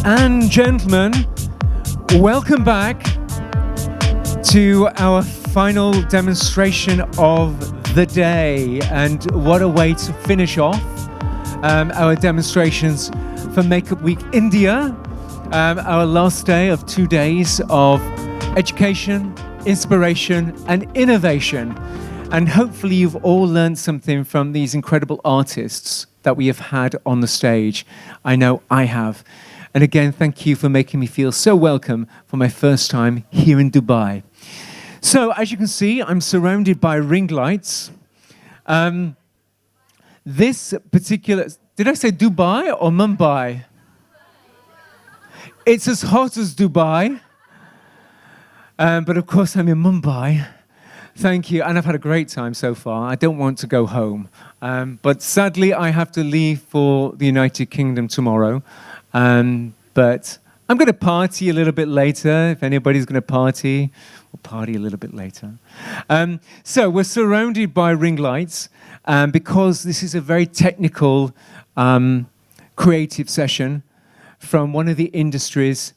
and gentlemen, welcome back to our final demonstration of the day. And what a way to finish off our demonstrations for Makeup Week India, our last day of 2 days of education, inspiration and innovation. And hopefully you've all learned something from these incredible artists that we have had on the stage. I know I have. And again, thank you for making me feel so welcome for my first time here in Dubai. So, as you can see, I'm surrounded by ring lights. This particular, did I say Dubai or Mumbai? It's as hot as Dubai. But of course, I'm in Mumbai. Thank you, and I've had a great time so far. I don't want to go home. But sadly, I have to leave for the United Kingdom tomorrow. But I'm going to party a little bit later. If anybody's going to party, we'll party a little bit later. So we're surrounded by ring lights because this is a very technical, creative session from one of the industry's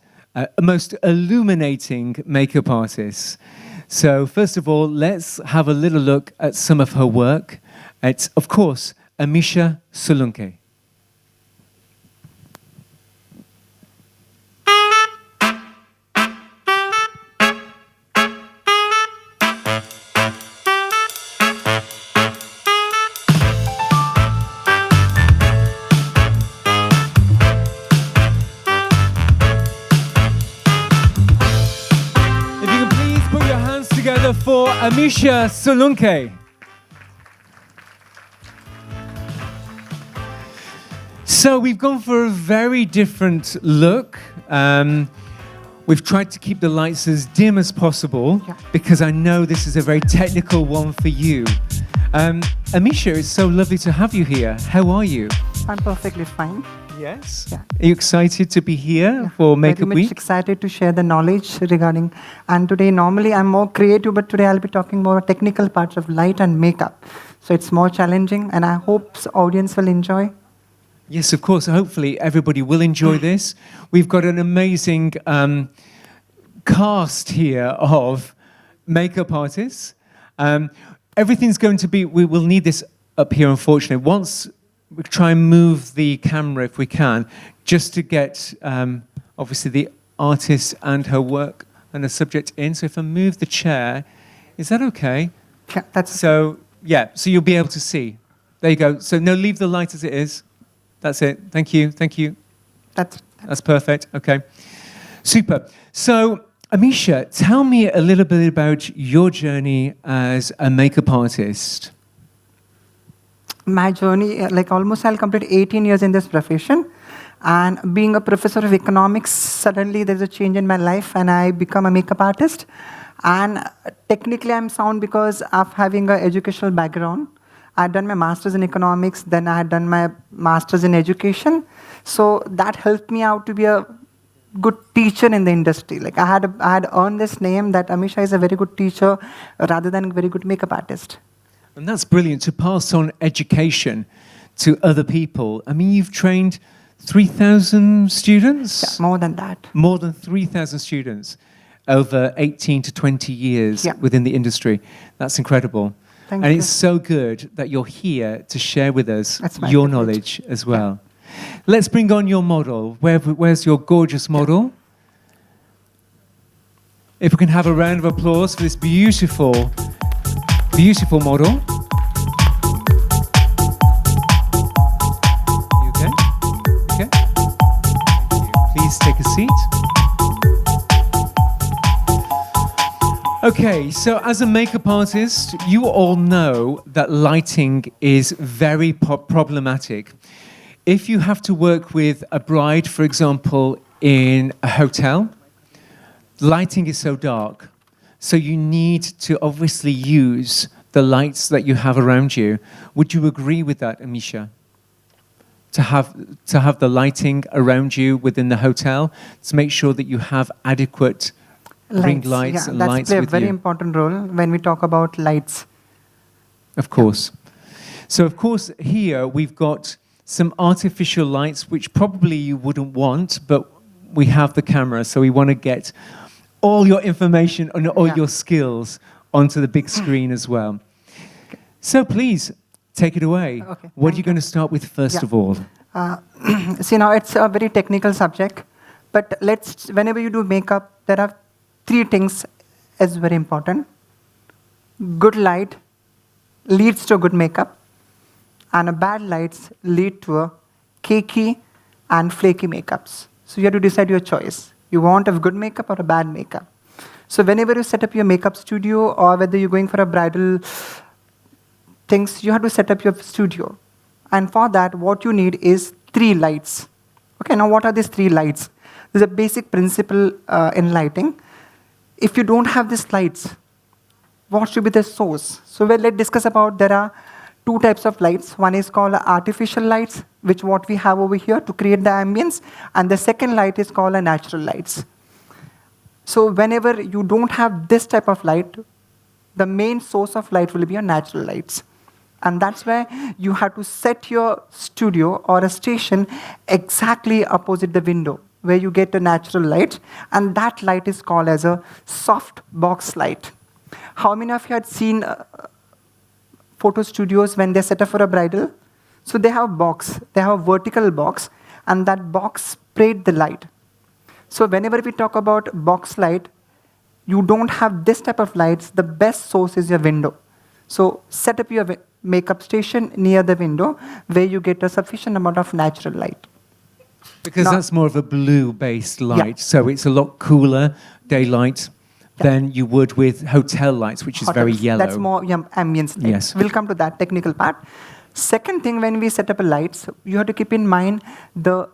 most illuminating makeup artists. So first of all, let's have a little look at some of her work. It's, of course, Amisha Solanki. For Amisha Solanki. So we've gone for a very different look. We've tried to keep the lights as dim as possible because I know this is a very technical one for you. Amisha, it's so lovely to have you here. How are you? I'm perfectly fine. Yes? Yeah. Are you excited to be here for Makeup Week? Very much excited to share the knowledge regarding, and today normally I'm more creative, but today I'll be talking more technical parts of light and makeup. So it's more challenging and I hope the audience will enjoy. Yes, of course. Hopefully everybody will enjoy this. We've got an amazing cast here of makeup artists. Everything's going to be, we will need this up here, unfortunately. Once we try and move the camera if we can, just to get obviously the artist and her work and the subject in. So if I move the chair, is that okay? Yeah, that's so. Yeah, so you'll be able to see. There you go. So no, leave the light as it is. That's it. Thank you. Thank you. That's perfect. Okay. Super. So Amisha, tell me a little bit about your journey as a makeup artist. My journey, like almost I'll complete 18 years in this profession. And being a professor of economics, suddenly there's a change in my life and I become a makeup artist. And technically I'm sound because of having an educational background. I'd done my master's in economics, then I had done my master's in education. So that helped me out to be a good teacher in the industry. Like I had earned this name that Amisha is a very good teacher rather than a very good makeup artist. And that's brilliant, to pass on education to other people. I mean, you've trained 3,000 students? Yeah, more than that. More than 3,000 students over 18 to 20 years within the industry. That's incredible. Thank you. It's so good that you're here to share with us your knowledge as well. Yeah. Let's bring on your model. Where's your gorgeous model? If we can have a round of applause for this beautiful model. You okay? Okay. Thank you. Please take a seat. Okay, so as a makeup artist, you all know that lighting is very problematic. If you have to work with a bride, for example, in a hotel, lighting is so dark. So you need to obviously use the lights that you have around you. Would you agree with that, Amisha? To have the lighting around you within the hotel to make sure that you have adequate ring lights and lights with you. That's a very important role when we talk about lights. Of course. So of course here we've got some artificial lights which probably you wouldn't want, but we have the camera, so we want to get all your information and all your skills onto the big screen as well. So please, take it away. Okay, What are you going to start with first of all? See, now it's a very technical subject, but whenever you do makeup, there are 3 things is very important. Good light leads to good makeup, and a bad lights lead to a cakey and flaky makeups. So you have to decide your choice. You want a good makeup or a bad makeup. So whenever you set up your makeup studio, or whether you're going for a bridal things, you have to set up your studio. And for that, what you need is 3 lights. Okay, now what are these 3 lights? There's a basic principle in lighting. If you don't have these lights, what should be the source? So let's discuss about, there are 2 types of lights. One is called artificial lights, which what we have over here to create the ambience. And the second light is called a natural lights. So whenever you don't have this type of light, the main source of light will be your natural lights. And that's where you have to set your studio or a station exactly opposite the window, where you get the natural light. And that light is called as a softbox light. How many of you had seen photo studios when they set up for a bridal? So they have a box, they have a vertical box, and that box sprayed the light. So whenever we talk about box light, you don't have this type of lights, the best source is your window. So set up your makeup station near the window where you get a sufficient amount of natural light. Because that's more of a blue-based light, so it's a lot cooler daylight than you would with hotel lights, which is very yellow. That's more ambience light. Yes. We'll come to that technical part. Second thing, when we set up a lights, you have to keep in mind the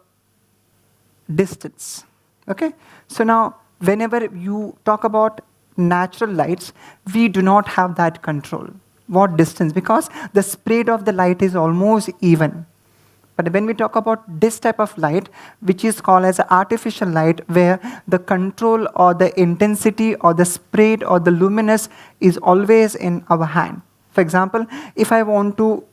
distance. Okay? So now, whenever you talk about natural lights, we do not have that control. What distance? Because the spread of the light is almost even. But when we talk about this type of light, which is called as artificial light, where the control or the intensity or the spread or the luminous is always in our hand. For example, if I want to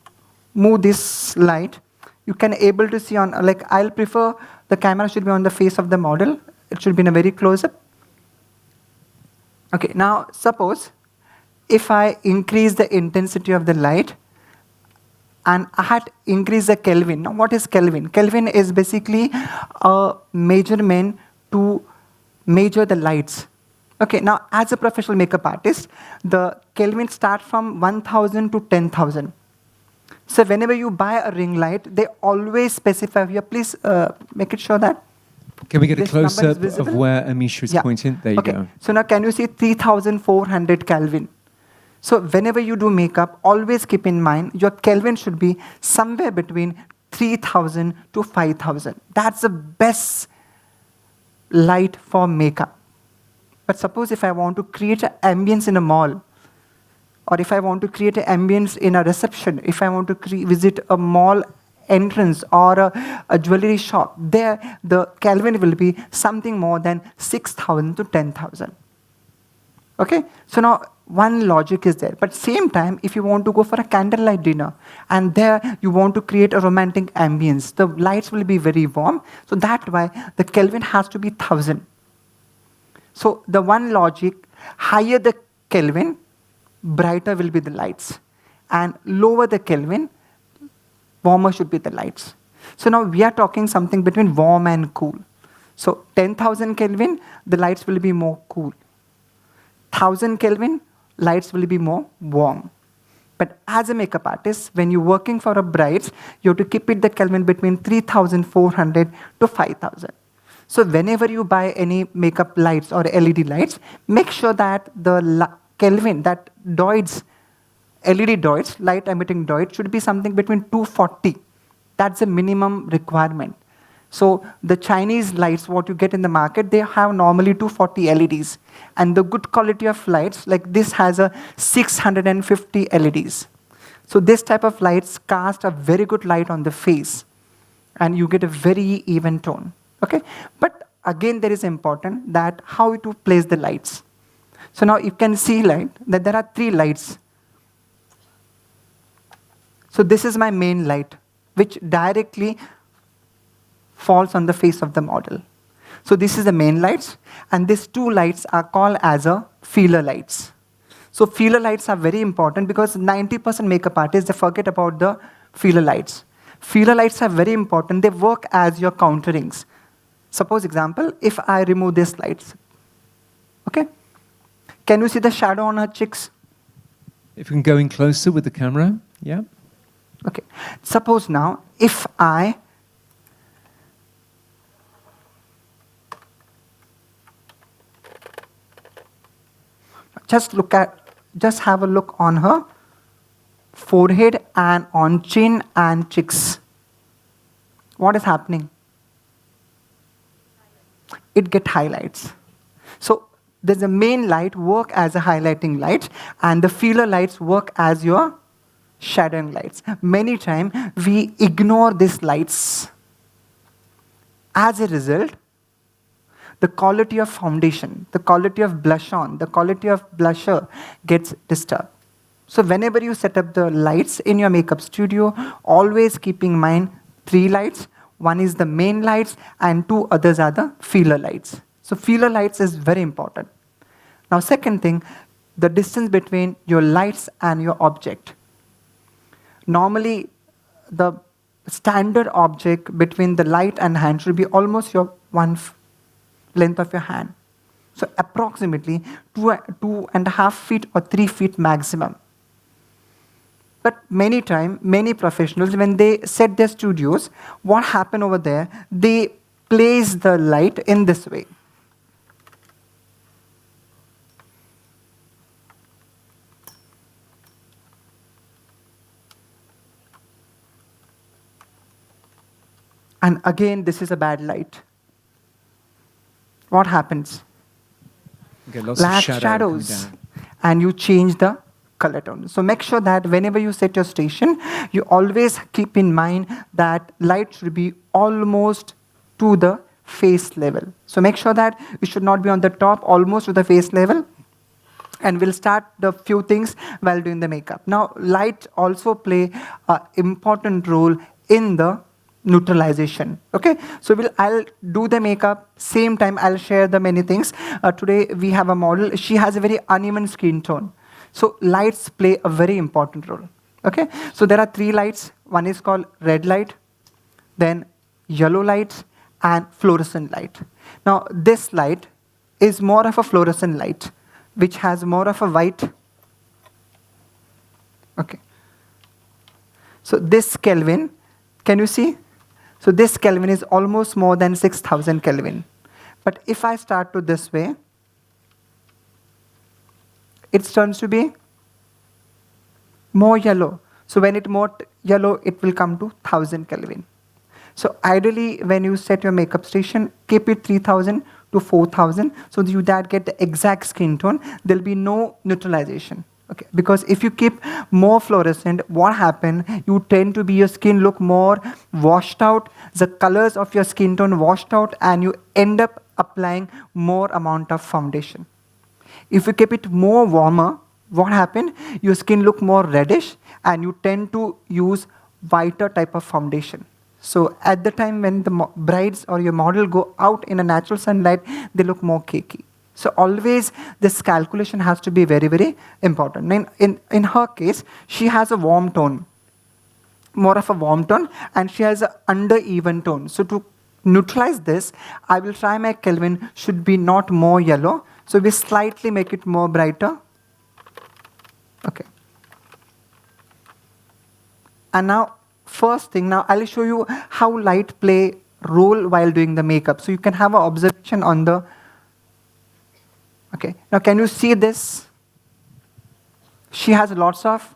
move this light, you can able to see on, like I'll prefer the camera should be on the face of the model. It should be in a very close-up. Okay, now suppose if I increase the intensity of the light, and I had increased the Kelvin. Now, what is Kelvin? Kelvin is basically a measurement to measure the lights. Okay, now as a professional makeup artist, the Kelvin start from 1,000 to 10,000. So whenever you buy a ring light, they always specify here. Please make it sure that. Can we get a close-up of where Amisha is pointing? There you go. So now can you see 3,400 Kelvin? So whenever you do makeup, always keep in mind your Kelvin should be somewhere between 3,000 to 5,000. That's the best light for makeup. But suppose if I want to create an ambience in a mall, or if I want to create an ambience in a reception, if I want to visit a mall entrance or a jewelry shop, there the Kelvin will be something more than 6,000 to 10,000. Okay, so now one logic is there. But same time, if you want to go for a candlelight dinner, and there you want to create a romantic ambience, the lights will be very warm. So that's why the Kelvin has to be 1,000. So the one logic, higher the Kelvin, brighter will be the lights. And lower the Kelvin, warmer should be the lights. So now we are talking something between warm and cool. So 10,000 Kelvin, the lights will be more cool. 1,000 Kelvin, lights will be more warm. But as a makeup artist, when you're working for a bride, you have to keep it the Kelvin between 3,400 to 5,000. So whenever you buy any makeup lights or LED lights, make sure that the Kelvin, that diodes, LED diodes, light emitting diodes, should be something between 240. That's the minimum requirement. So the Chinese lights, what you get in the market, they have normally 240 LEDs. And the good quality of lights, like this has a 650 LEDs. So this type of lights cast a very good light on the face. And you get a very even tone. Okay? But again, there is important that how to place the lights. So now you can see that there are 3 lights. So this is my main light, which directly falls on the face of the model. So this is the main lights, and these two lights are called as a feeler lights. So feeler lights are very important because 90% makeup artists, they forget about the feeler lights. Feeler lights are very important. They work as your counterings. Suppose example, if I remove these lights, okay? Can you see the shadow on her cheeks? If we can go in closer with the camera, yeah. Okay. Suppose now, if I just have a look on her forehead and on chin and cheeks. What is happening? It gets highlights. So there's a main light work as a highlighting light, and the feeler lights work as your shadowing lights. Many times we ignore these lights. As a result, the quality of foundation, the quality of blush on, the quality of blusher gets disturbed. So whenever you set up the lights in your makeup studio, always keep in mind 3 lights. One is the main lights and 2 others are the feeler lights. So feeler lights is very important. Now second thing, the distance between your lights and your object. Normally, the standard object between the light and hand should be almost your length of your hand. So approximately 2.5 feet or 3 feet maximum. But many times, many professionals, when they set their studios, what happen over there, they place the light in this way. And again, this is a bad light. What happens? Get lots of shadows. And you change the color tone. So make sure that whenever you set your station, you always keep in mind that light should be almost to the face level. So make sure that it should not be on the top, almost to the face level. And we'll start the few things while doing the makeup. Now, light also play an important role in the neutralization. Okay, so I'll do the makeup. Same time, I'll share the many things. Today we have a model. She has a very uneven skin tone. So lights play a very important role. Okay, so there are 3 lights. One is called red light, then yellow light, and fluorescent light. Now this light is more of a fluorescent light, which has more of a white. Okay. So this Kelvin, can you see? So this Kelvin is almost more than 6,000 Kelvin. But if I start to this way, it turns to be more yellow. So when it's more yellow, it will come to 1,000 Kelvin. So ideally, when you set your makeup station, keep it 3,000 to 4,000, so that you get the exact skin tone. There'll be no neutralization. Okay, because if you keep more fluorescent, what happens? You tend to be, your skin look more washed out, the colors of your skin tone washed out, and you end up applying more amount of foundation. If you keep it more warmer, what happens? Your skin look more reddish, and you tend to use whiter type of foundation. So at the time when the brides or your model go out in a natural sunlight, they look more cakey. So always this calculation has to be very, very important. In her case, she has a warm tone, more of a warm tone, and she has an under-even tone. So to neutralize this, I will try my Kelvin should be not more yellow. So we slightly make it more brighter. Okay. And now, first thing, now I'll show you how light play role while doing the makeup. So you can have an observation on the. Okay, now can you see this? She has lots of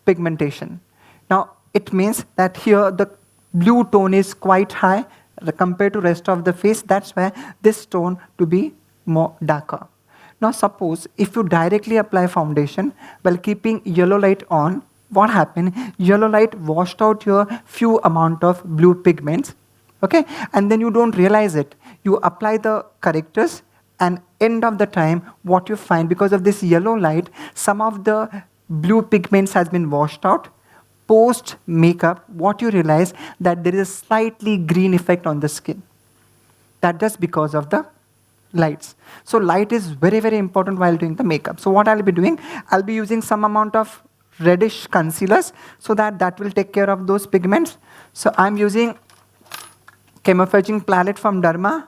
pigmentation. Now it means that here the blue tone is quite high compared to rest of the face. That's why this tone to be more darker. Now suppose if you directly apply foundation while keeping yellow light on, what happened? Yellow light washed out your few amount of blue pigments. Okay, and then you don't realize it. You apply the correctors, and end of the time, what you find, because of this yellow light, some of the blue pigments has been washed out. Post makeup, what you realize that there is a slightly green effect on the skin. That's just because of the lights. So light is very, very important while doing the makeup. So what I'll be doing, I'll be using some amount of reddish concealers so that will take care of those pigments. So I'm using camouflaging palette from Derma,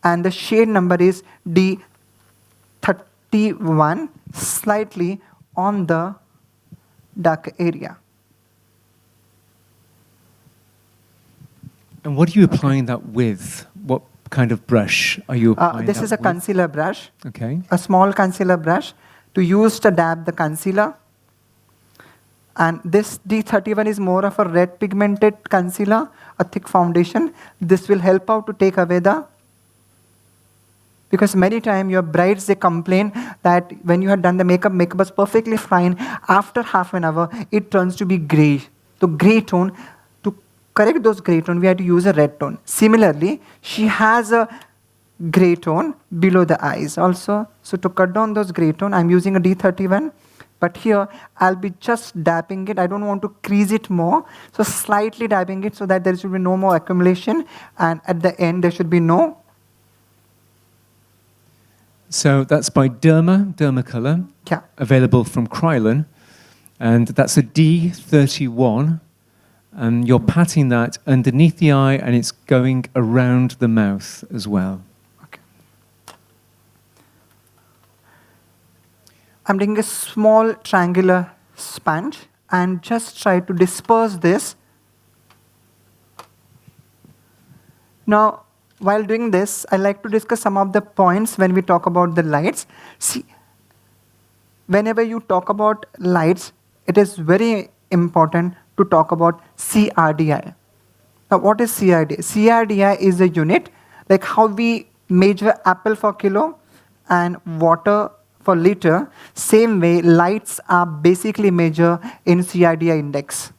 and the shade number is D31, slightly on the dark area. And what are you applying that with? What kind of brush are you applying This that is a with? concealer brush. Okay. A small concealer brush to use to dab the concealer. And this D31 is more of a red pigmented concealer, a thick foundation. This will help out to take away because many times your brides, they complain that when you have done the makeup was perfectly fine. After half an hour, it turns to be gray. So gray tone, to correct those gray tone, we have to use a red tone. Similarly, she has a gray tone below the eyes also. So to cut down those gray tone, I'm using a D31. But here, I'll be just dabbing it. I don't want to crease it more. So slightly dabbing it so that there should be no more accumulation. And at the end, there should be no. So that's by Derma Color, Yeah. available from Krylon. And that's a D31. And you're patting that underneath the eye, and it's going around the mouth as well. Okay. I'm taking a small triangular sponge and just try to disperse this. Now, while doing this, I like to discuss some of the points when we talk about the lights. See, whenever you talk about lights, it is very important to talk about CRDI. Now, what is CRDI? CRDI is a unit, like how we measure apple for kilo and water for liter. Same way, lights are basically measured in CRDI index.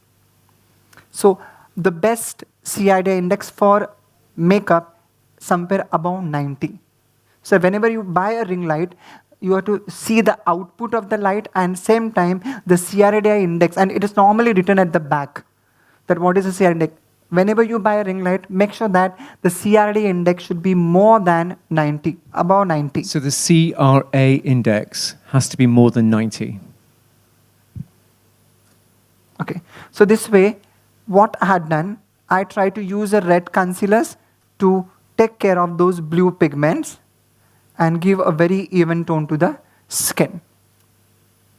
So the best CRDI index for makeup, somewhere above 90. So whenever you buy a ring light, you have to see the output of the light and same time the CRDI index, and it is normally written at the back that what is the CRDI index. Whenever you buy a ring light, make sure that the CRDI index should be more than 90, above 90. So the CRA index has to be more than 90. Okay, so this way, what I had done, I try to use a red concealers to take care of those blue pigments and give a very even tone to the skin.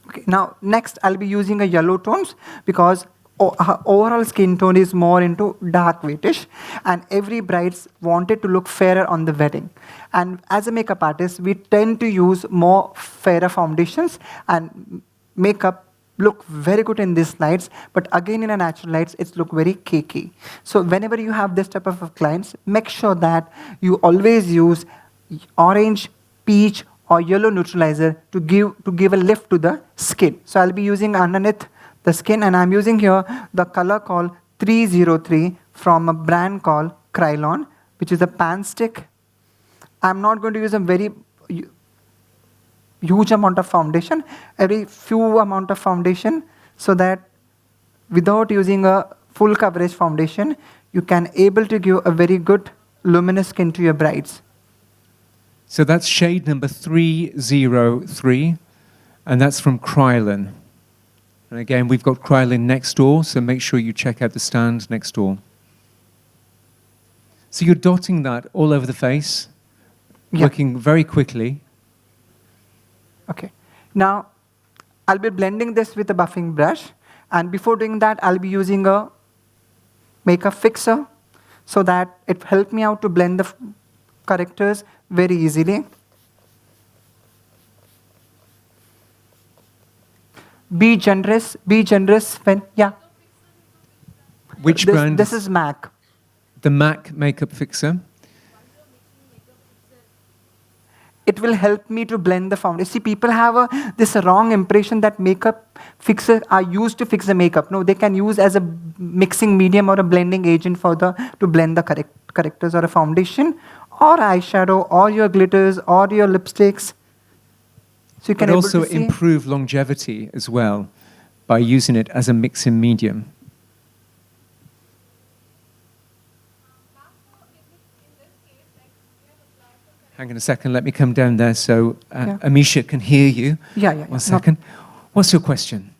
Okay, now next I'll be using a yellow tones because her overall skin tone is more into dark whitish, and every bride wanted to look fairer on the wedding. And as a makeup artist, we tend to use more fairer foundations and makeup look very good in these lights, but again in a natural lights, it's look very cakey. So whenever you have this type of clients, make sure that you always use orange, peach, or yellow neutralizer to give a lift to the skin. So I'll be using underneath the skin, and I'm using here the color called 303 from a brand called Krylon, which is a pan stick. I'm not going to use a very huge amount of foundation, every few amount of foundation, so that without using a full coverage foundation, you can able to give a very good luminous skin to your brides. So that's shade number 303, and that's from Krylon. And again, we've got Krylon next door, so make sure you check out the stand next door. So you're dotting that all over the face, working very quickly. Okay. Now, I'll be blending this with a buffing brush, and before doing that, I'll be using a makeup fixer so that it helps me out to blend the correctors very easily. Be generous when, Which brand? This is MAC. The MAC makeup fixer. It will help me to blend the foundation. See, people have this wrong impression that makeup fixers are used to fix the makeup. No, they can use as a mixing medium or a blending agent to blend the correctors or a foundation or eyeshadow or your glitters or your lipsticks. So you can also improve longevity as well by using it as a mixing medium. Hang on a second, let me come down there so Yeah. Amisha can hear you. Yeah. One second. What's your question?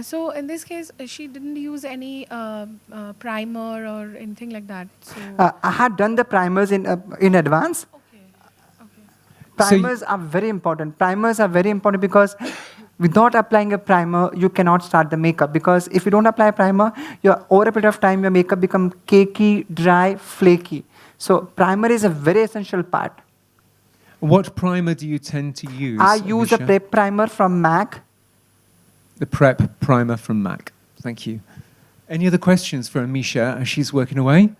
So in this case, she didn't use any primer or anything like that. So I had done the primers in advance. okay, okay. Primers are very important. Primers are very important because without applying a primer, you cannot start the makeup. Because if you don't apply a primer, over a period of time, your makeup becomes cakey, dry, flaky. So primer is a very essential part. What primer do you tend to use? I use a Amisha? prep primer from MAC. The prep primer from MAC. Thank you. Any other questions for Amisha as she's working away?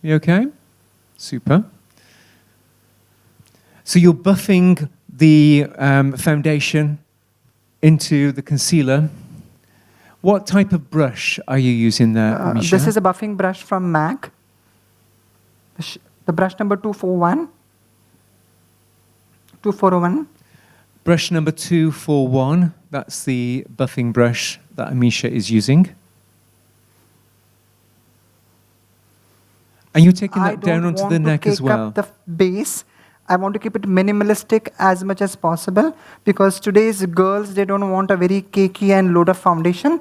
You okay? Super. So you're buffing the foundation into the concealer. What type of brush are you using there, Amisha? This is a buffing brush from MAC. The brush number 241. 2401. Brush number 241. That's the buffing brush that Amisha is using. And you're taking that down onto the neck as well. I don't want to cake up the base. I want to keep it minimalistic as much as possible because today's girls, they don't want a very cakey and load of foundation,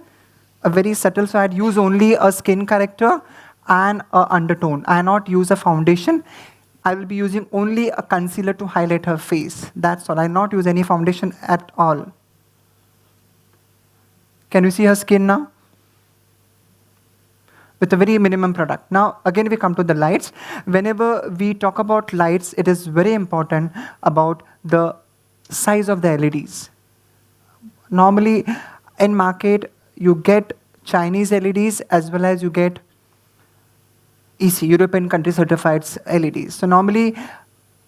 a very subtle. So I'd use only a skin corrector and an undertone. I not use a foundation. I will be using only a concealer to highlight her face. That's all. I not use any foundation at all. Can you see her skin now? With a very minimum product. Now, again, we come to the lights. Whenever we talk about lights, it is very important about the size of the LEDs. Normally, in market, you get Chinese LEDs as well as you get EC, European country certified LEDs. So normally,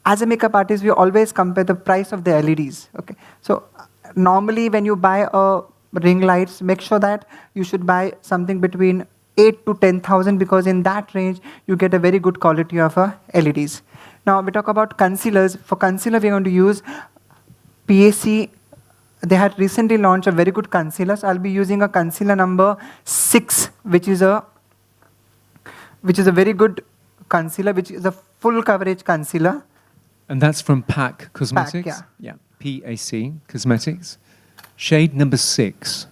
as a makeup artist, we always compare the price of the LEDs. Okay. So normally, when you buy a ring lights, make sure that you should buy something between 8 to 10,000 because in that range, you get a very good quality of LEDs. Now, we talk about concealers. For concealer, we're going to use PAC. They had recently launched a very good concealer. So I'll be using a concealer number 6, which is a very good concealer, which is a full coverage concealer. And that's from PAC Cosmetics? PAC, Yeah, PAC Cosmetics. Shade number 6.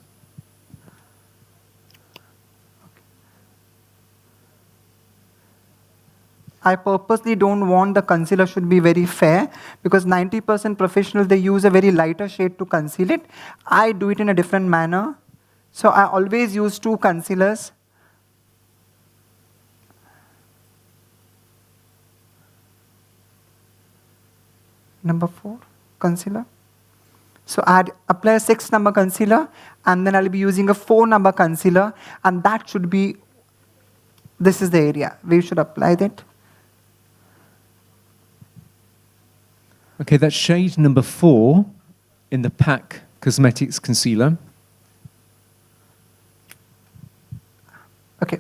I purposely don't want the concealer should be very fair because 90% professionals, they use a very lighter shade to conceal it. I do it in a different manner. So I always use 2 concealers. Number 4, concealer. So I'd apply a 6 number concealer and then I'll be using a 4 number concealer and that should be, this is the area where you should apply that. Okay, that's shade number 4 in the PAC Cosmetics Concealer. Okay.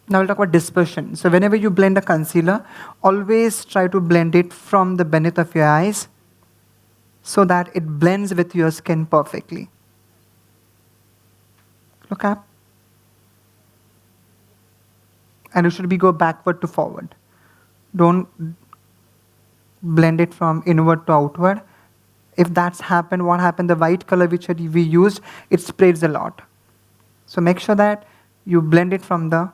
Now we'll talk about dispersion. So whenever you blend a concealer, always try to blend it from the beneath of your eyes so that it blends with your skin perfectly. Look up. And you should be go backward to forward. Don't blend it from inward to outward. If that's happened, what happened, the white color which we used, it spreads a lot. So make sure that you blend it from the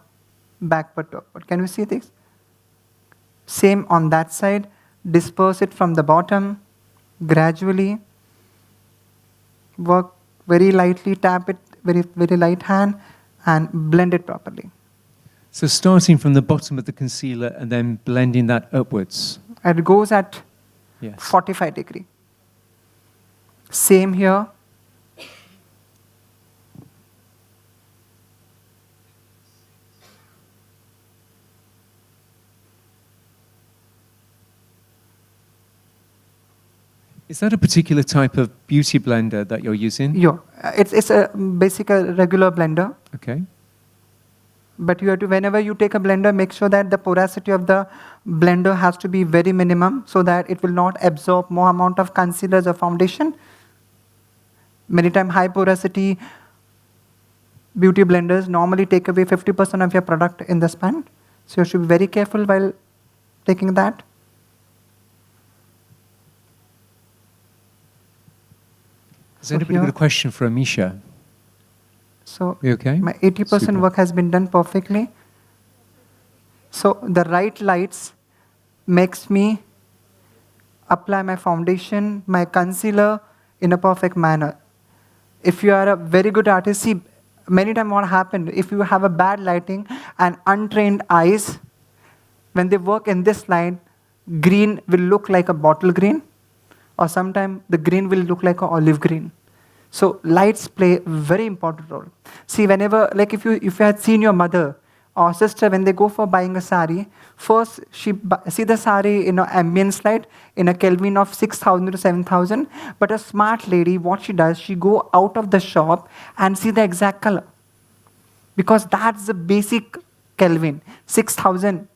backward to upward. Can you see this? Same on that side. Disperse it from the bottom, gradually. Work very lightly, tap it very, very light hand and blend it properly. So starting from the bottom of the concealer and then blending that upwards. It goes at Yes. 45 degree. Same here. Is that a particular type of beauty blender that you're using? Yeah, it's a basic regular blender. Okay. But you have to, whenever you take a blender, make sure that the porosity of the blender has to be very minimum so that it will not absorb more amount of concealers or foundation. Many times high porosity beauty blenders normally take away 50% of your product in the span. So you should be very careful while taking that. Has anybody got a question for Amisha? So You okay? my 80% Super. work has been done perfectly. So the right lights makes me apply my foundation, my concealer in a perfect manner. If you are a very good artist, see, many times what happens, if you have a bad lighting and untrained eyes, when they work in this light, green will look like a bottle green, or sometimes the green will look like an olive green. So lights play a very important role. See, whenever, like if you had seen your mother or sister, when they go for buying a sari, first see the sari in an ambience light in a Kelvin of 6,000 to 7,000. But a smart lady, what she does, she go out of the shop and see the exact color. Because that's the basic Kelvin. 6,000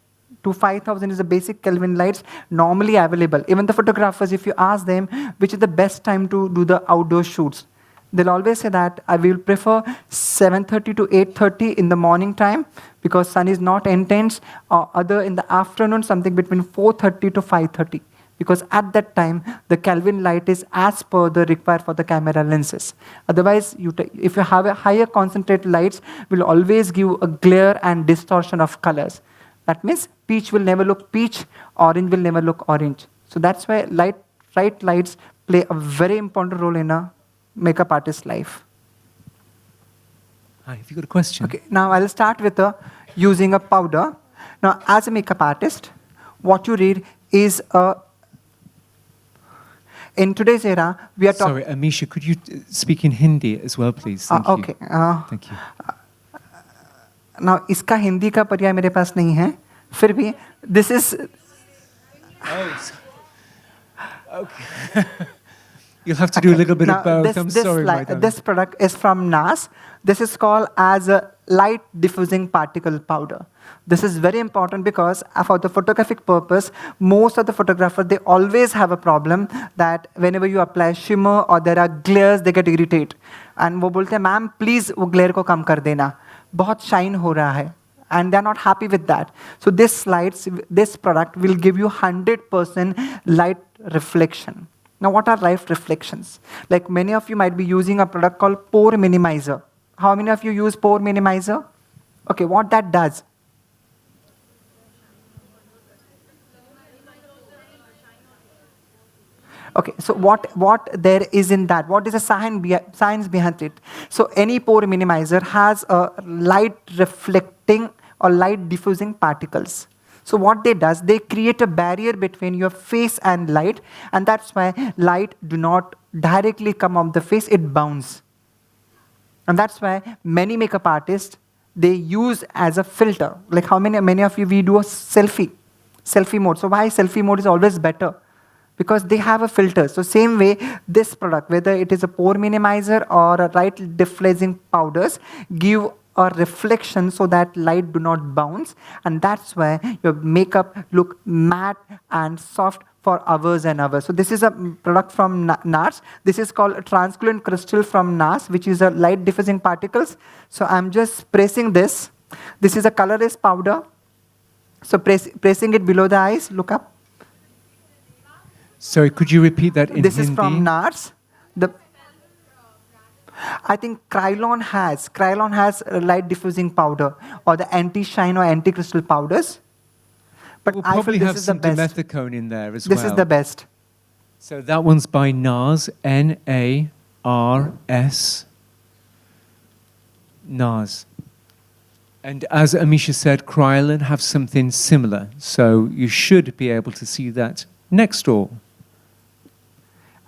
to 5,000 is the basic Kelvin lights normally available. Even the photographers, if you ask them which is the best time to do the outdoor shoots, they'll always say that I will prefer 7:30 to 8:30 in the morning time because sun is not intense, or other in the afternoon, something between 4:30 to 5:30. Because at that time, the Kelvin light is as per the required for the camera lenses. Otherwise, if you have a higher concentrated lights, will always give a glare and distortion of colors. That means peach will never look peach, orange will never look orange. So that's why right lights play a very important role in a makeup artist's life. Hi, have you got a question? Okay, now I'll start with using a powder. Now, as a makeup artist, what you read is in today's era, we are talking. Sorry, Amisha, could you speak in Hindi as well, please? Thank you. Okay. Thank you. Now, इसका हिंदी का पर्याय मेरे पास नहीं है. फिर भी, this is. Oh, okay. You'll have to do a little bit of both. I'm sorry, my darling. This product is from NARS. This is called as a light diffusing particle powder. This is very important because for the photographic purpose, most of the photographers, they always have a problem that whenever you apply shimmer or there are glares, they get irritated. And वो बोलते हैं, ma'am, please वो glare को कम कर देना. बहुत shine हो रहा है. And they're not happy with that. So this product will give you 100% light reflection. Now, what are light reflections? Like many of you might be using a product called pore minimizer. How many of you use pore minimizer? Okay, what that does? Okay, so what there is in that? What is the science behind it? So any pore minimizer has a light reflecting or light diffusing particles. So what they does, they create a barrier between your face and light, and that's why light do not directly come off the face, it bounces. And that's why many makeup artists, they use as a filter. Like how many of you, we do a selfie mode. So why selfie mode is always better? Because they have a filter. So same way, this product, whether it is a pore minimizer or a light diffusing powders, give a reflection so that light do not bounce, and that's why your makeup look matte and soft for hours and hours. So this is a product from NARS. This is called a translucent crystal from NARS, which is a light diffusing particles. So I'm just pressing this. This is a colorless powder. So pressing it below the eyes, look up. Sorry, could you repeat that in This Hindi? Is from NARS. I think Krylon has a light diffusing powder or the anti-shine or anti-crystal powders. But We'll I probably feel have this is the some best. dimethicone in there as well. This is the best. So that one's by NARS, N-A-R-S. NARS. And as Amisha said, Krylon have something similar. So you should be able to see that next door.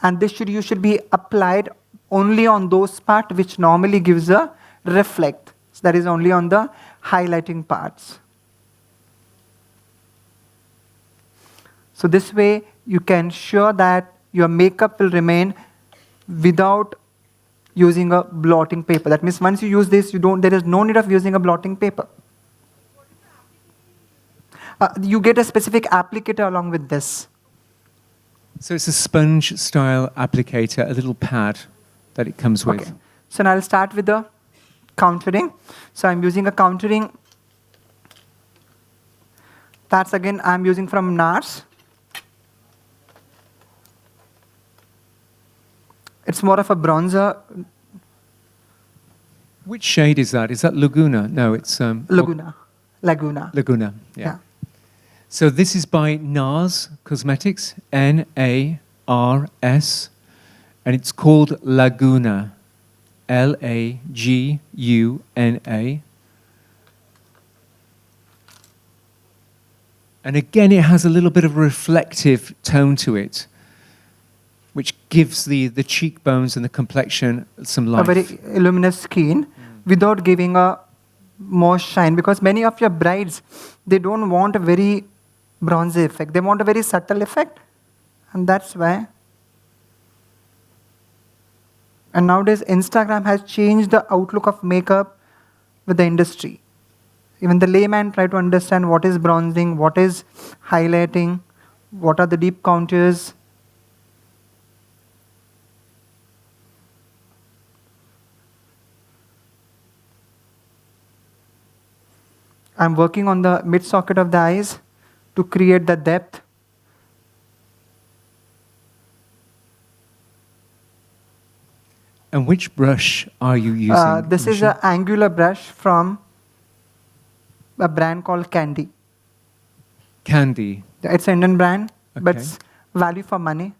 And you should be applied only on those parts which normally gives a reflect. So that is only on the highlighting parts. So this way you can ensure that your makeup will remain without using a blotting paper. That means once you use this, there is no need of using a blotting paper. You get a specific applicator along with this. So it's a sponge-style applicator, a little pad that it comes with. Okay. So now I'll start with the contouring. So I'm using a contouring. That's again I'm using from NARS. It's more of a bronzer. Which shade is that? Is that Laguna? No, it's Laguna. Laguna. Yeah. So this is by NARS Cosmetics, N-A-R-S, and it's called Laguna, L-A-G-U-N-A. And again, it has a little bit of a reflective tone to it, which gives the cheekbones and the complexion some life. A very luminous skin without giving a more shine, because many of your brides, they don't want a very bronzy effect. They want a very subtle effect, and that's why. And nowadays, Instagram has changed the outlook of makeup with the industry. Even the layman try to understand what is bronzing, what is highlighting, what are the deep contours. I'm working on the mid-socket of the eyes to create the depth. And which brush are you using? This is an angular brush from a brand called Candy. Candy. It's an Indian brand, but Okay. it's value for money.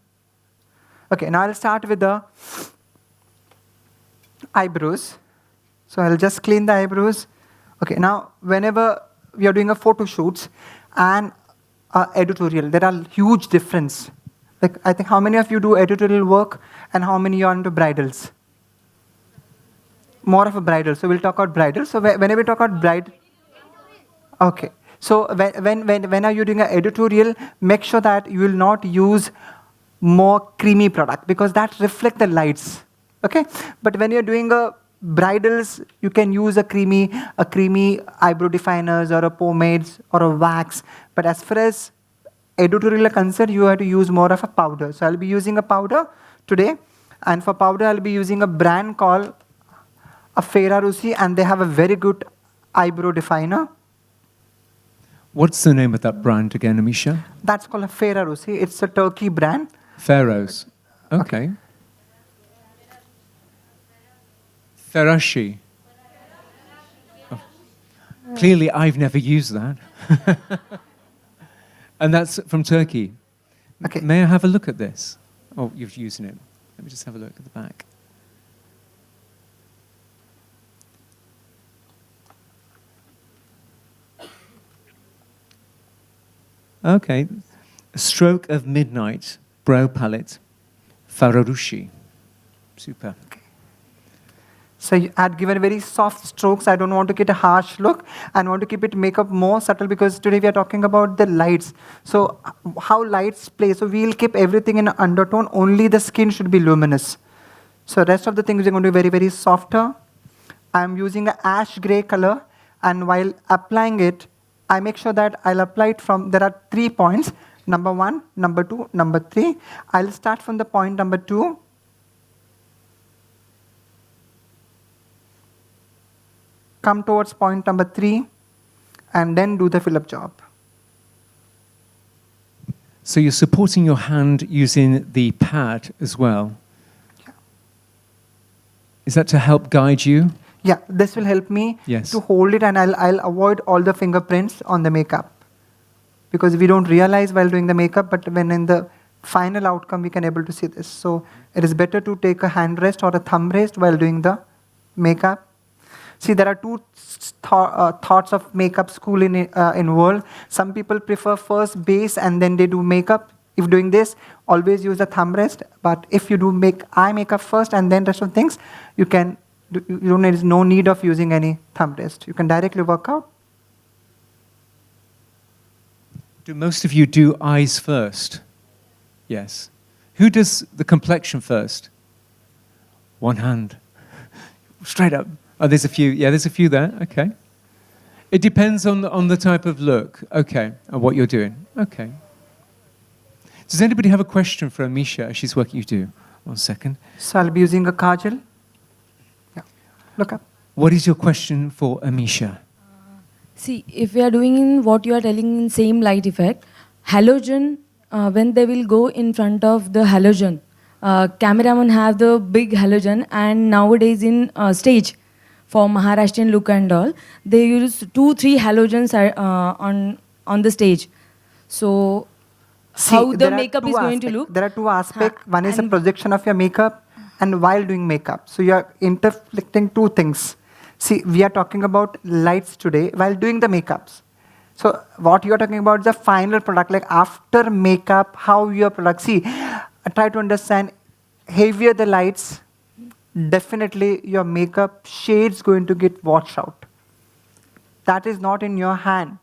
Okay, now I'll start with the eyebrows. So I'll just clean the eyebrows. Okay, now whenever we are doing a photo shoots and editorial, there are huge difference. Like, I think how many of you do editorial work and how many are into bridals? More of a bridal. So we'll talk about bridal. So whenever we talk about bride, okay. So when are you doing an editorial, make sure that you will not use more creamy product because that reflect the lights. Okay. But when you're doing a bridals, you can use a creamy eyebrow definers or a pomades or a wax. But as far as editorial are concerned, you have to use more of a powder. So I'll be using a powder today, and for powder I'll be using a brand called a Ferrarusi, and they have a very good eyebrow definer. What's the name of that brand again, Amisha? That's called a Ferrarusi. It's a Turkey brand. Pharaohs. Okay. Ferashi. Oh. Clearly, I've never used that. And that's from Turkey. Okay. May I have a look at this? Oh, you've used it. Let me just have a look at the back. Okay. Stroke of Midnight Brow Palette, Fararushi. Super. So I'd given very soft strokes. I don't want to get a harsh look and want to keep it makeup more subtle because today we are talking about the lights. So how lights play. So we'll keep everything in an undertone. Only the skin should be luminous. So rest of the things are going to be very, very softer. I'm using an ash gray color, and while applying it, I make sure that I'll apply it from, there are 3 points. Number 1, number 2, number 3. I'll start from the point number 2. Come towards point number 3, and then do the fill-up job. So you're supporting your hand using the pad as well. Yeah. Is that to help guide you? Yeah, this will help me Yes. to hold it, and I'll avoid all the fingerprints on the makeup. Because we don't realize while doing the makeup, but when in the final outcome, we can able to see this. So it is better to take a hand rest or a thumb rest while doing the makeup. See, there are two thoughts of makeup school in world. Some people prefer first base and then they do makeup. If doing this, always use the thumb rest. But if you do eye makeup first and then rest of things, you can. There's no need of using any thumb rest. You can directly work out. Do most of you do eyes first? Yes. Who does the complexion first? One hand. Straight up. Oh, there's a few. Yeah, there's a few there. Okay. It depends on the type of look. Okay, and what you're doing. Okay. Does anybody have a question for Amisha as she's working? You do. 1 second. So I'll be using a kajal. Yeah. Look up. What is your question for Amisha? See, if we are doing in what you are telling in same light effect, halogen, when they will go in front of the halogen, cameramen have the big halogen, and nowadays in stage for Maharashtrian look and all, they use 2-3 halogens on the stage. So how the makeup is going to look? There are two aspects. One is a and- projection of your makeup, and while doing makeup. So you are interflecting two things. See, we are talking about lights today while doing the makeups. So what you are talking about is the final product, like after makeup, how your product. See, try to understand. Heavier the lights, definitely your makeup shade's going to get washed out. That is not in your hand.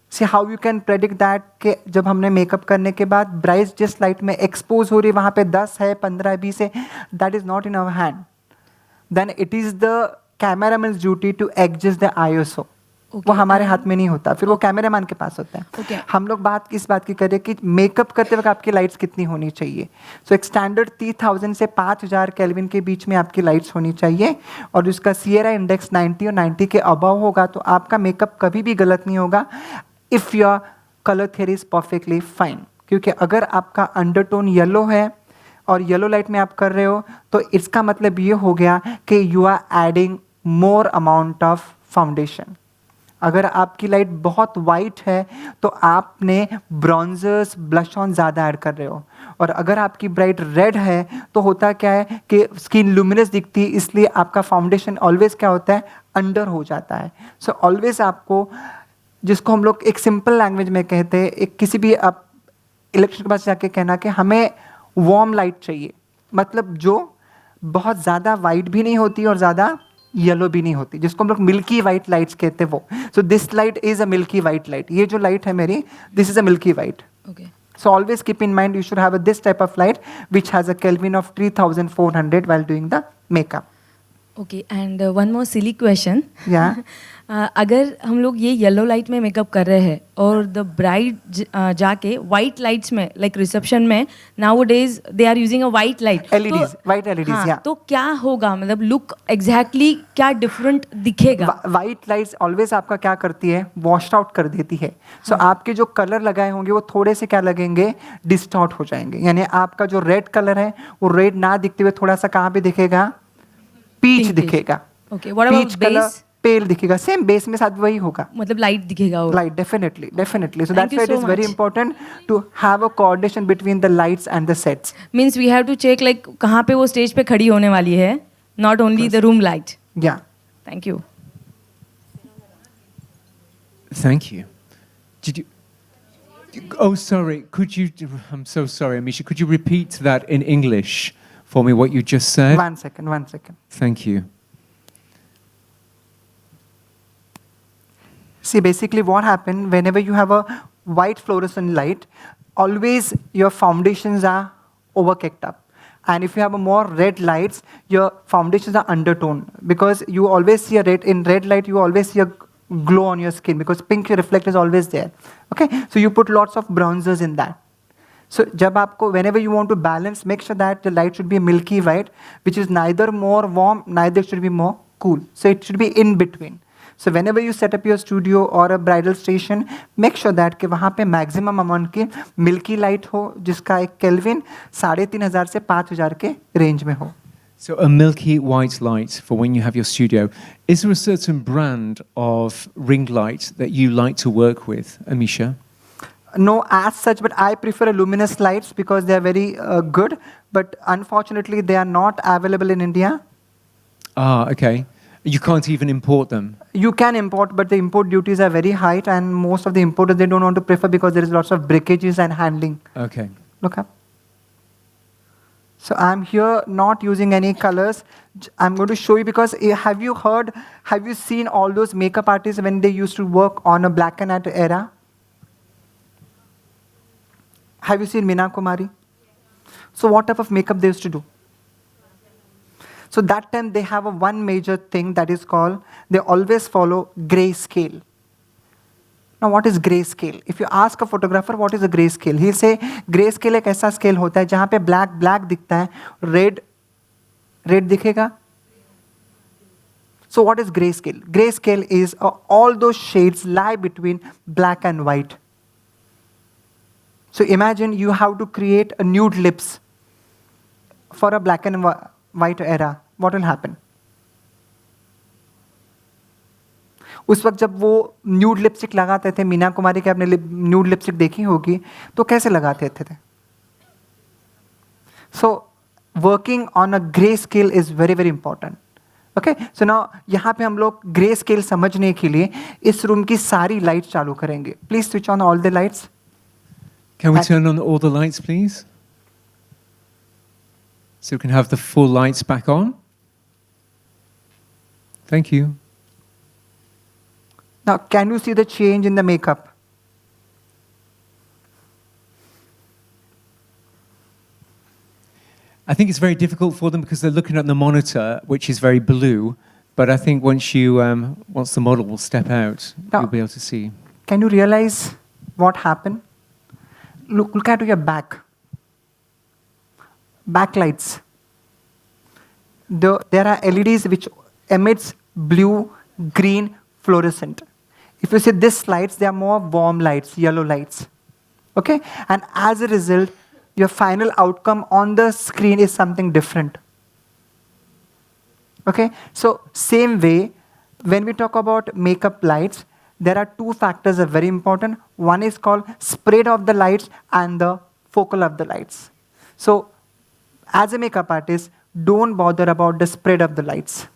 See how you can predict that कि जब हमने makeup करने के बाद bright जिस light में expose हो रही है वहाँ पे 10 है 15 20 है, that is not in our hand. Then it is the cameraman's duty to adjust the ISO. Okay, वो हमारे हाथ में नहीं होता, फिर वो कैमरामैन के पास होता है. Okay. हम लोग बात किस बात की करें कि मेकअप करते वक्त आपकी लाइट्स कितनी होनी चाहिए. सो एक स्टैंडर्ड 3000 से 5000 केल्विन के बीच में आपकी लाइट्स होनी चाहिए, और उसका सीएरा इंडेक्स 90 और 90 के अबव होगा तो आपका मेकअप कभी भी गलत नहीं होगा. If your colour theory is perfectly fine. क्योंकि अगर आपका अंडरटोन येलो है और येलो लाइट में आप कर रहे हो तो इसका मतलब ये हो गया कि you are adding more amount of foundation. अगर आपकी लाइट बहुत वाइट है तो आपने ब्रॉन्जर्स ब्लश ऑन ज़्यादा ऐड कर रहे हो, और अगर आपकी ब्राइट रेड है तो होता क्या है कि स्किन लुमिनस दिखती है, इसलिए आपका फाउंडेशन ऑलवेज क्या होता है, अंडर हो जाता है. सो ऑलवेज आपको, जिसको हम लोग एक सिंपल लैंग्वेज में कहते हैं, एक किसी भी आप इलेक्ट्रिशियन के पास जाके कहना कि हमें वार्म लाइट चाहिए, मतलब जो बहुत ज़्यादा वाइट भी नहीं होती और ज़्यादा येलो भी नहीं होती, जिसको हम लोग मिल्की वाइट लाइट्स कहते हैं वो. So this light is a milky white light. ये जो लाइट है मेरी, this is a milky white. Okay. So always keep in mind you should have this type of light which has a Kelvin of 3400 while doing the makeup. Okay, and one more silly question. Yeah. अगर हम लोग ये yellow light में makeup कर रहे हैं और the bride जाके वाइट लाइट्स में, लाइक रिसेप्शन में nowadays they are using a white light, LEDs, white LEDs, yeah. तो क्या होगा, मतलब लुक एग्जैक्टली क्या डिफरेंट दिखेगा? वाइट लाइट्स ऑलवेज आपका क्या करती है, वॉश आउट कर देती है. सो आपके जो कलर लगाए होंगे वो थोड़े से क्या लगेंगे, डिस्टॉर्ट हो जाएंगे. यानी आपका जो रेड कलर है वो रेड ना दिखते हुए थोड़ा सा कहाँ पे दिखेगा, पीच Pinkish. दिखेगा. Okay, what about peach colour base? Pale दिखेगा. सेम बेस में साथ वही होगा, मतलब लाइट दिखेगा वो. light, definitely. So Thank that's you why it so is very much. important to have a coordination between the lights and the sets. Means we have to check like कहाँ पे वो स्टेज पे खड़ी होने वाली है, not only the room light. Yeah. Thank you. Thank you. Did you? Oh, sorry. Could you? I'm so sorry, Amisha. Could you repeat that in English for me? What you just said? One second. Thank you. See, basically what happened whenever you have a white fluorescent light, always your foundations are overkicked up. And if you have a more red lights, your foundations are undertoned, because you always see a red, in red light you always see a glow on your skin because pink reflect is always there. Okay, so you put lots of bronzers in that. So जब आपको, whenever you want to balance, make sure that the light should be milky white, which is neither more warm, neither should be more cool. So it should be in between. So whenever you set up your studio or a bridal station, make sure that कि वहाँ पे maximum amount की milky light हो, जिसका एक Kelvin 3500 से 5000 के range में हो. So a milky white light for when you have your studio. Is there a certain brand of ring light that you like to work with, Amisha? No as such, but I prefer luminous lights because they are very good, but unfortunately they are not available in India. Ah, okay. You can't even import them. You can import, but the import duties are very high, and most of the importers, they don't want to prefer because there is lots of breakages and handling. Okay. Look up. So I'm here not using any colors. I'm going to show you because have you seen all those makeup artists when they used to work on a black and white era? Have you seen Meena Kumari? So what type of makeup they used to do? So that time they have a one major thing that is called, they always follow grayscale. Now what is grayscale? If you ask a photographer what is a grayscale, he'll say grayscale एक ऐसा scale होता है जहाँ पे black दिखता है, red दिखेगा. So what is grayscale? Grayscale is all those shades lie between black and white. So imagine you have to create a nude lips. for a black and white era, what will happen? उस वक्त जब वो nude lipstick लगाते थे, मीना कुमारी के आपने nude lipstick देखी होगी, तो कैसे लगाते थे? So working on a grayscale is very very important. Okay, so now यहाँ पे हम लोग grayscale समझने के लिए इस रूम की सारी लाइट्स चालू करेंगे. Please switch on all the lights. Can we turn on all the lights, please? So we can have the full lights back on. Thank you. Now, can you see the change in the makeup? I think it's very difficult for them because they're looking at the monitor, which is very blue. But I think once the model will step out, Now, you'll be able to see. Can you realize what happened? Look at your back. Backlights. There are LEDs which emits blue, green, fluorescent. If you see these lights, they are more warm lights, yellow lights. Okay? And as a result, your final outcome on the screen is something different. Okay? So same way, when we talk about makeup lights, there are two factors that are very important. One is called spread of the lights and the focal of the lights. So as a makeup artist, don't bother about the spread of the lights.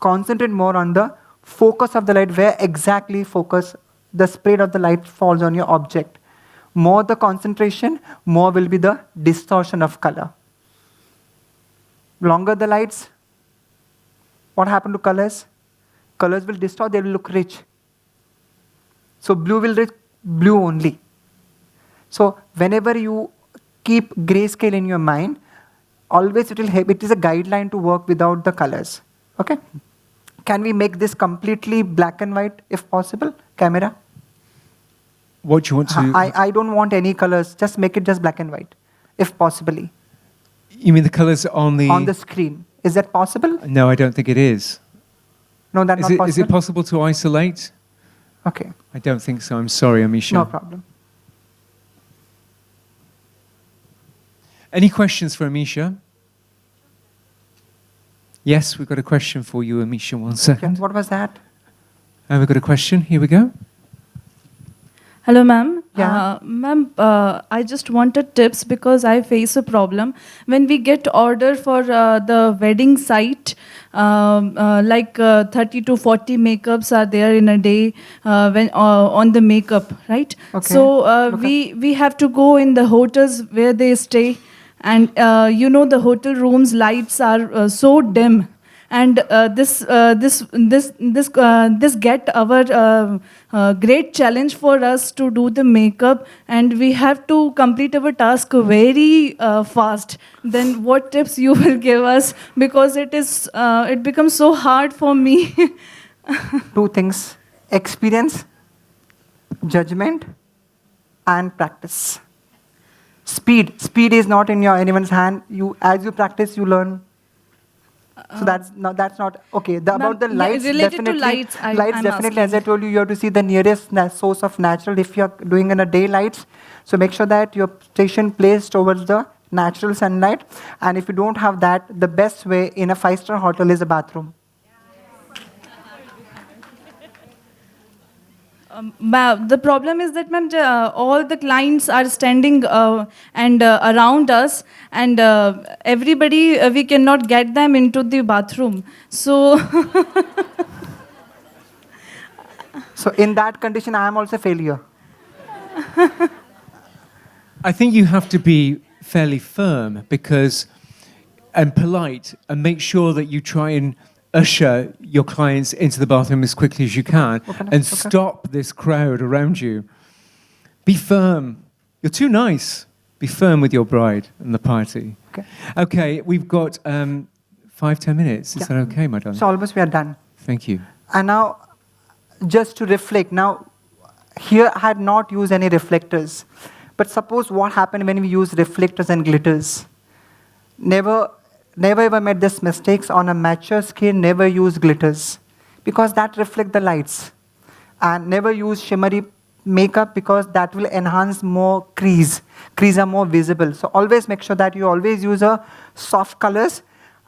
Concentrate more on the focus of the light, where exactly focus the spread of the light falls on your object. More the concentration, more will be the distortion of color. Longer the lights, what happened to colors? Colors will distort, they will look rich. So blue will look blue only. So whenever you keep grayscale in your mind, always it will help. It is a guideline to work without the colors. Okay? Can we make this completely black and white if possible? Camera? What do you want to... I don't want any colors. Just make it just black and white, if possibly. You mean the colors on the... On the screen. Is that possible? No, I don't think it is. No, that's not possible? Is it possible to isolate? Okay. I don't think so. I'm sorry, Amisha. No problem. Any questions for Amisha? Yes, we've got a question for you, Amisha. 1 second. What was that? And we've got a question. Here we go. Hello, ma'am. Yeah. Ma'am, I just wanted tips because I face a problem. When we get order for the wedding site, like 30 to 40 makeups are there in a day when on the makeup, right? Okay. So we have to go in the hotels where they stay, and you know the hotel rooms lights are so dim. And this get our great challenge for us to do the makeup, and we have to complete our task very fast. Then what tips you will give us, because it becomes so hard for me. Two things: experience, judgment, and practice. Speed is not in anyone's hand. As you practice, you learn. So that's not okay. About the lights, related definitely. to lights, I'm definitely. asking. As I told you, you have to see the nearest source of natural. If you are doing in a day lights, so make sure that your station placed towards the natural sunlight. And if you don't have that, the best way in a 5-star hotel is a bathroom. The problem is that, ma'am, all the clients are standing and around us, and everybody, we cannot get them into the bathroom. So, So in that condition, I am also a failure. I think you have to be fairly firm and polite, and make sure that you try and usher your clients into the bathroom as quickly as you can, and stop this crowd around you. Be firm. You're too nice. Be firm with your bride and the party. Okay, we've got 5-10 minutes. Is that okay, my darling? So almost we are done. Thank you. And now, just to reflect, now, here I had not used any reflectors. But suppose what happened when we use reflectors and glitters. Never ever made this mistakes on a mature skin, never use glitters, because that reflect the lights. And never use shimmery makeup because that will enhance more crease. Crease are more visible. So always make sure that you always use a soft colors.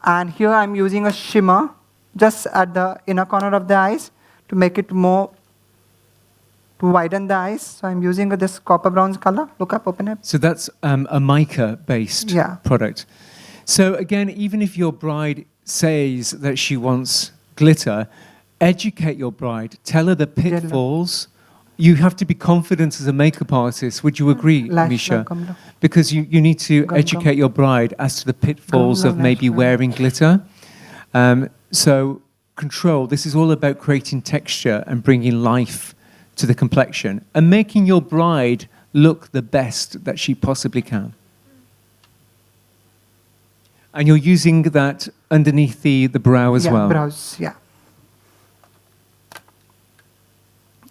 And here I'm using a shimmer just at the inner corner of the eyes to make it more, to widen the eyes. So I'm using this copper bronze color. Look up, open up. So that's a mica-based Yeah. product. So again, even if your bride says that she wants glitter, educate your bride. Tell her the pitfalls. You have to be confident as a makeup artist. Would you agree, Lash, Misha? come down. Because you need to Come, educate come. your bride as to the pitfalls Come of down, maybe lash, wearing glitter. So control. This is all about creating texture and bringing life to the complexion and making your bride look the best that she possibly can. And you're using that underneath the brow as well. Brows, yeah.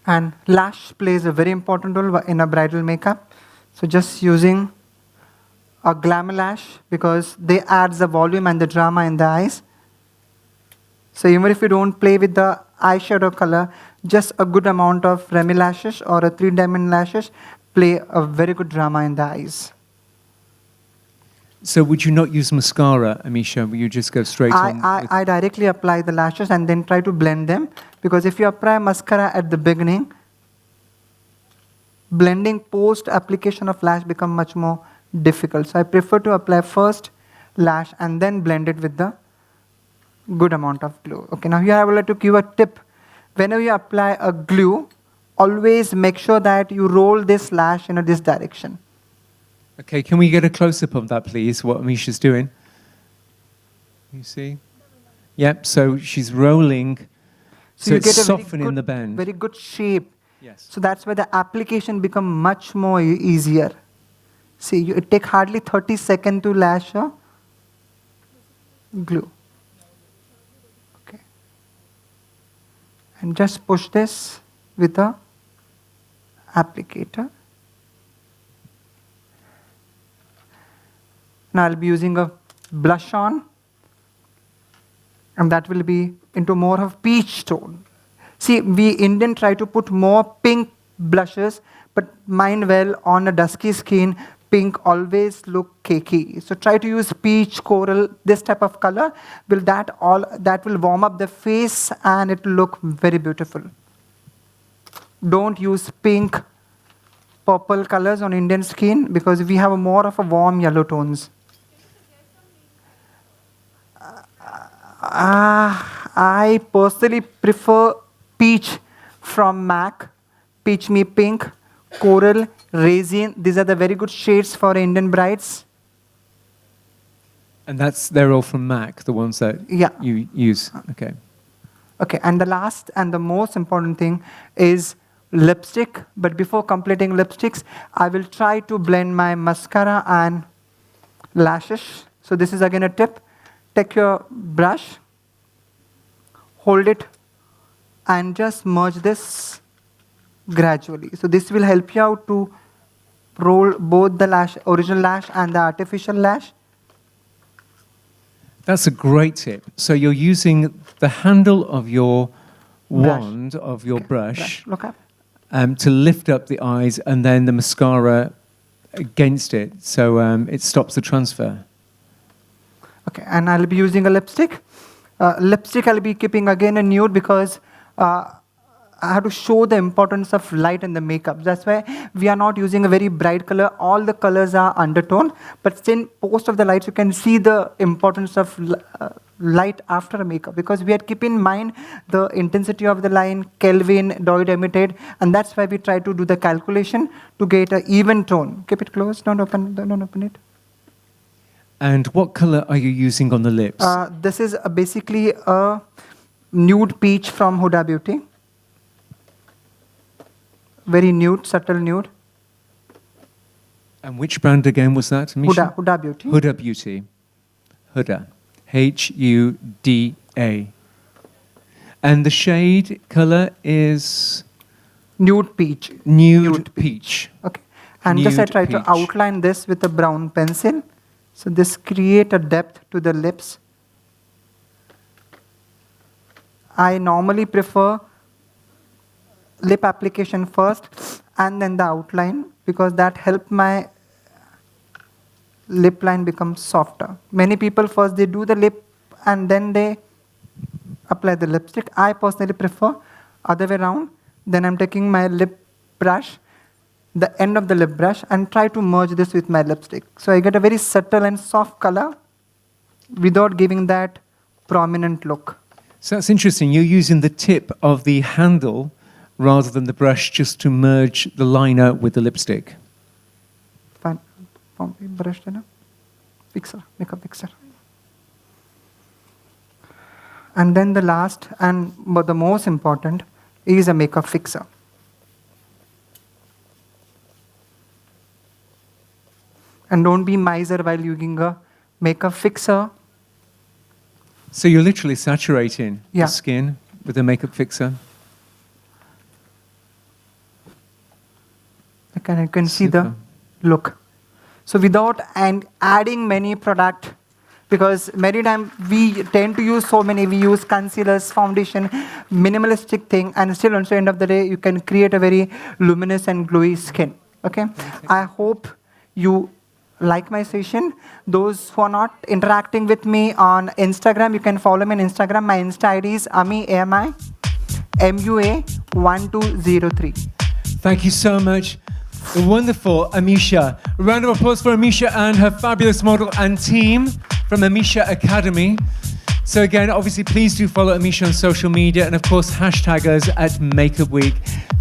And lash plays a very important role in a bridal makeup. So just using a glamour lash because they adds the volume and the drama in the eyes. So even if you don't play with the eyeshadow color, just a good amount of Remy lashes or a 3-diamond lashes play a very good drama in the eyes. So would you not use mascara, Amisha? Will you just go straight on? I directly apply the lashes and then try to blend them, because if you apply mascara at the beginning, blending post application of lash become much more difficult. So I prefer to apply first lash and then blend it with the good amount of glue. Okay, now here I would like to give a tip. Whenever you apply a glue, always make sure that you roll this lash in this direction. Okay, can we get a close-up of that, please, what Amisha's doing? You see? Yep, so she's rolling, so you it's get a softening the bend. very good shape. Yes. So that's where the application become much more easier. See, it take hardly 30 seconds to lash a glue. Okay. And just push this with a applicator. Now I'll be using a blush on, and that will be into more of peach tone. See, we Indian try to put more pink blushes, but mind well, on a dusky skin, pink always look cakey. So try to use peach, coral, this type of color. That will warm up the face and it will look very beautiful. Don't use pink, purple colors on Indian skin because we have more of a warm yellow tones. I personally prefer peach from MAC, peach me pink, coral, raisin. These are the very good shades for Indian brides. And they're all from MAC, the ones that you use. Okay. Okay, and the last and the most important thing is lipstick. But before completing lipsticks, I will try to blend my mascara and lashes. So this is again a tip. Take your brush, hold it, and just merge this gradually. So this will help you out to roll both the original lash and the artificial lash. That's a great tip. So you're using the handle of your wand, of your brush, Look up. to lift up the eyes, and then the mascara against it, so it stops the transfer. Okay, and I'll be using a lipstick. Lipstick I'll be keeping again a nude because I have to show the importance of light in the makeup. That's why we are not using a very bright color. All the colors are undertone, but in post of the lights you can see the importance of light after a makeup, because we had keep in mind the intensity of the line, Kelvin, Doid emitted, and that's why we try to do the calculation to get an even tone. Keep it closed, don't open it. And what color are you using on the lips? This is basically a nude peach from Huda Beauty. Very nude, subtle nude. And which brand again was that, Misha? Huda Beauty. Huda Beauty. Huda. Huda. And the shade color is? Nude peach. Nude peach. Okay. And just I try to outline this with a brown pencil. So this create a depth to the lips. I normally prefer lip application first and then the outline, because that helped my lip line become softer. Many people first they do the lip and then they apply the lipstick. I personally prefer other way around. Then I'm taking my lip brush, the end of the lip brush, and try to merge this with my lipstick. So I get a very subtle and soft color without giving that prominent look. So that's interesting. You're using the tip of the handle rather than the brush just to merge the liner with the lipstick. Fine. Brush fixer, makeup fixer. And then the last but the most important is a makeup fixer. And don't be miser while using a makeup fixer. So you're literally saturating Yeah. the skin with a makeup fixer? You can see the Super. look. So without adding many product, because many times we tend to use so many, we use concealers, foundation, minimalistic thing, and still on the end of the day, you can create a very luminous and glowy skin. Okay? I hope you like my session. Those who are not interacting with me on Instagram, you can follow me on Instagram. My Insta ID is Ami, AMI, MUA1203. Thank you so much. The wonderful Amisha. A round of applause for Amisha and her fabulous model and team from Amisha Academy. So again, obviously, please do follow Amisha on social media and of course, hashtag us at Makeup Week.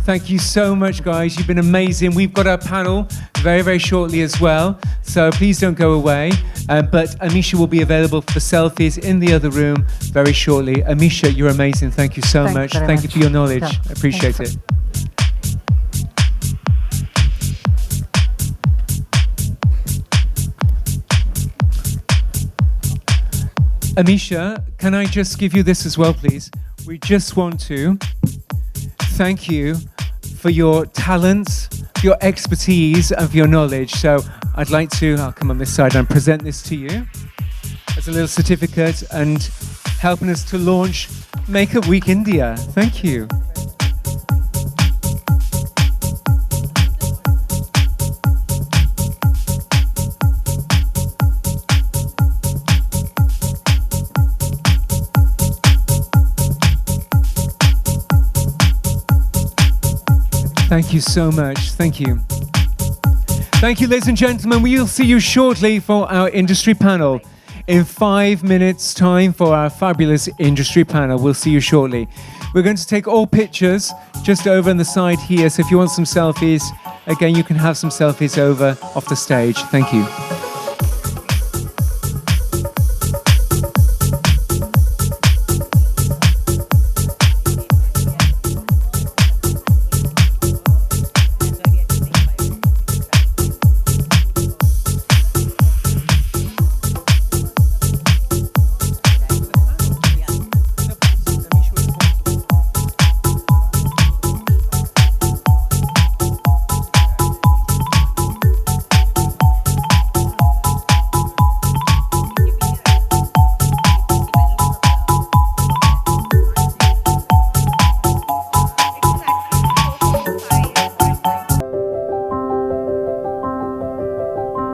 Thank you so much, guys. You've been amazing. We've got our panel very, very shortly as well. So please don't go away. But Amisha will be available for selfies in the other room very shortly. Amisha, you're amazing. Thank you so much. Thank you for your knowledge. Yeah. I appreciate it. Amisha, can I just give you this as well, please? We just want to thank you for your talents, your expertise, and for your knowledge. So I'd like to, I'll come on this side and present this to you as a little certificate and helping us to launch Makeup Week India. Thank you. Thank you so much. Thank you. Thank you, ladies and gentlemen. We'll see you shortly for our industry panel. In 5 minutes' time for our fabulous industry panel. We'll see you shortly. We're going to take all pictures just over on the side here. So if you want some selfies, again, you can have some selfies over off the stage. Thank you.